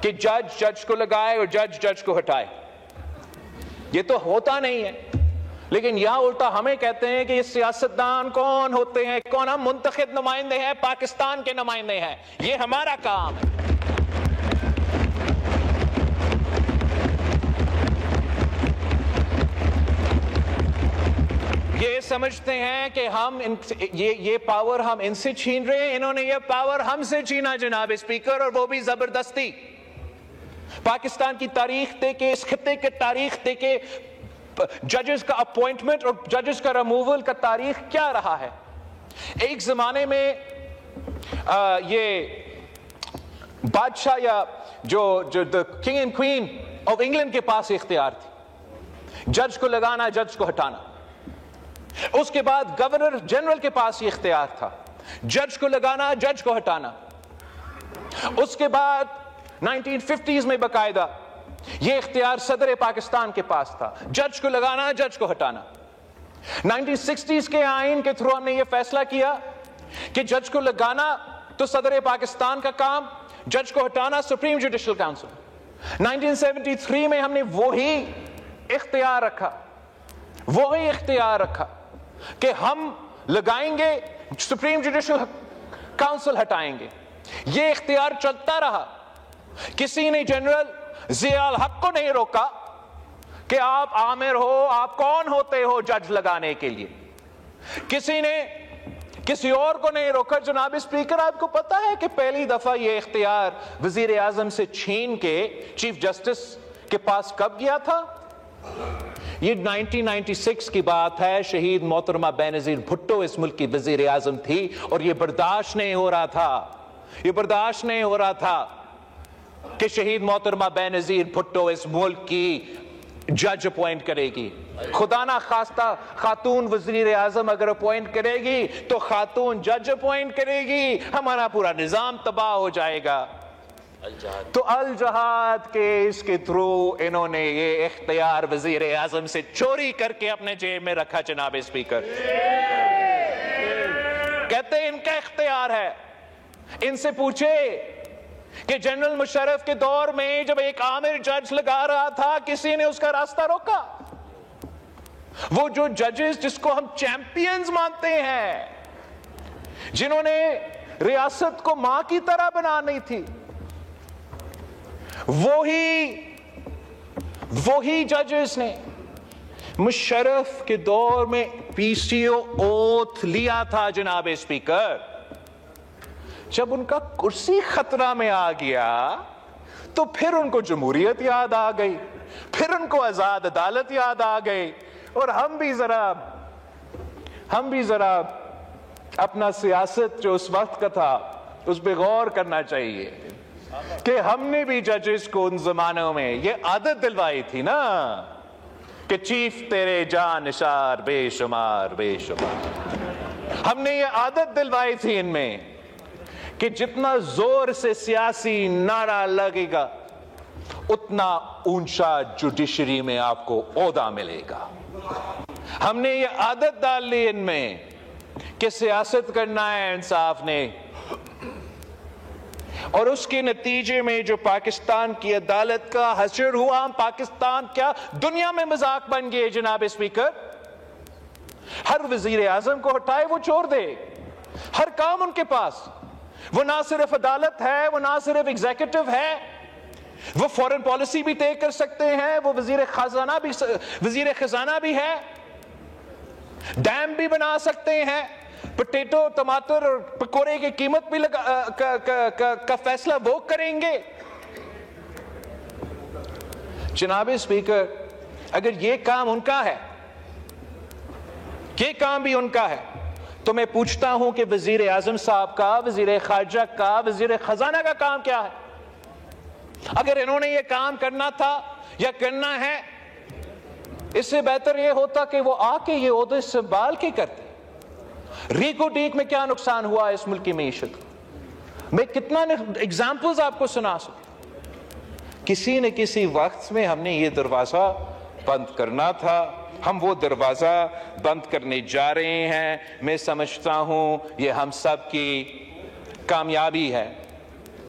کہ جج کو لگائے اور جج کو ہٹائے. یہ تو ہوتا نہیں ہے. لیکن یہاں الٹا ہمیں کہتے ہیں کہ یہ سیاستدان کون ہوتے ہیں, کون؟ ہم منتخب نمائندے ہیں, پاکستان کے نمائندے ہیں, یہ ہمارا کام ہے. یہ سمجھتے ہیں کہ ہم یہ پاور ہم ان سے چھین رہے ہیں, انہوں نے یہ پاور ہم سے چھینا جناب اسپیکر, اور وہ بھی زبردستی. پاکستان کی تاریخ دیکھے, اس خطے کی تاریخ دیکھے, ججز کا اپوائنٹمنٹ اور ججز کا ریموول کا تاریخ کیا رہا ہے. ایک زمانے میں یہ بادشاہ یا جو king and queen of England کے پاس اختیار تھی, جج کو لگانا, جج کو ہٹانا. اس کے بعد گورنر جنرل کے پاس یہ اختیار تھا, جج کو لگانا, جج کو ہٹانا. اس کے بعد 1950s میں باقاعدہ یہ اختیار صدر پاکستان کے پاس تھا, جج کو لگانا, جج کو ہٹانا. 1960s کے آئین کے تھرو ہم نے یہ فیصلہ کیا کہ جج کو لگانا تو صدر پاکستان کا کام, جج کو ہٹانا سپریم جوڈیشل کاؤنسل. 1973 میں ہم نے وہی اختیار رکھا کہ ہم لگائیں گے, سپریم جوڈیشل کاؤنسل ہٹائیں گے. یہ اختیار چلتا رہا. کسی نے جنرل ضیاء الحق کو نہیں روکا کہ آپ عامر ہو, آپ کون ہوتے ہو جج لگانے کے لیے. کسی نے کسی اور کو نہیں روکا. جناب اسپیکر, آپ کو پتا ہے کہ پہلی دفعہ یہ اختیار وزیر اعظم سے چھین کے چیف جسٹس کے پاس کب گیا تھا؟ یہ 1996 کی بات ہے. شہید محترمہ بینظیر بھٹو اس ملک کی وزیر اعظم تھی, اور یہ برداشت نہیں ہو رہا تھا کہ شہید محترمہ بینظیر بھٹو اس ملک کی جج اپوائنٹ کرے گی. خدا نہ خواستہ خاتون وزیر اعظم اگر اپوائنٹ کرے گی تو خاتون جج اپوائنٹ کرے گی, ہمارا پورا نظام تباہ ہو جائے گا. تو الجہاد کیس کے تھرو انہوں نے یہ اختیار وزیر اعظم سے چوری کر کے اپنے جیب میں رکھا. جناب اسپیکر, کہتے ہیں ان کا اختیار ہے. ان سے پوچھے کہ جنرل مشرف کے دور میں جب ایک عامر جج لگا رہا تھا, کسی نے اس کا راستہ روکا؟ وہ جو ججز جس کو ہم چیمپئنز مانتے ہیں, جنہوں نے ریاست کو ماں کی طرح بنانی تھی, وہی ججز نے مشرف کے دور میں پی سی او اوتھ لیا تھا. جناب اسپیکر, جب ان کا کرسی خطرہ میں آ گیا تو پھر ان کو جمہوریت یاد آ گئی, پھر ان کو آزاد عدالت یاد آ گئی. اور ہم بھی ذرا اپنا سیاست جو اس وقت کا تھا اس پہ غور کرنا چاہیے کہ ہم نے بھی ججز کو ان زمانوں میں یہ عادت دلوائی تھی نا کہ چیف تیرے جان نثار بے شمار. ہم نے یہ عادت دلوائی تھی ان میں کہ جتنا زور سے سیاسی نعرہ لگے گا اتنا اونچا جوڈیشری میں آپ کو عہدہ ملے گا. ہم نے یہ عادت ڈال لی ان میں کہ سیاست کرنا ہے انصاف نے, اور اس کے نتیجے میں جو پاکستان کی عدالت کا حشر ہوا, ہم پاکستان کیا دنیا میں مذاق بن گئے. جناب اسپیکر, ہر وزیر اعظم کو ہٹائے وہ چھوڑ دے, ہر کام ان کے پاس. وہ نہ صرف عدالت ہے, وہ نہ صرف ایگزیکٹو ہے, وہ فورن پالیسی بھی طے کر سکتے ہیں, وہ وزیر خزانہ بھی ہے, ڈیم بھی بنا سکتے ہیں, پوٹیٹو ٹماٹر اور پکوڑے کی قیمت بھی کا فیصلہ وہ کریں گے. جناب اسپیکر, اگر یہ کام ان کا ہے, یہ کام بھی ان کا ہے, تو میں پوچھتا ہوں کہ وزیر اعظم صاحب کا, وزیر خارجہ کا, وزیر خزانہ کا کام کیا ہے؟ اگر انہوں نے یہ کام کرنا تھا یا کرنا ہے, اس سے بہتر یہ ہوتا کہ وہ آ کے یہ عہدے سنبھال کے کرتے. ریکو ٹیک میں کیا نقصان ہوا اس ملک کی معیشت, میں کتنا ایگزامپلز آپ کو سنا سکتا. کسی نہ کسی وقت میں ہم نے یہ دروازہ بند کرنا تھا, ہم وہ دروازہ بند کرنے جا رہے ہیں. میں سمجھتا ہوں یہ ہم سب کی کامیابی ہے.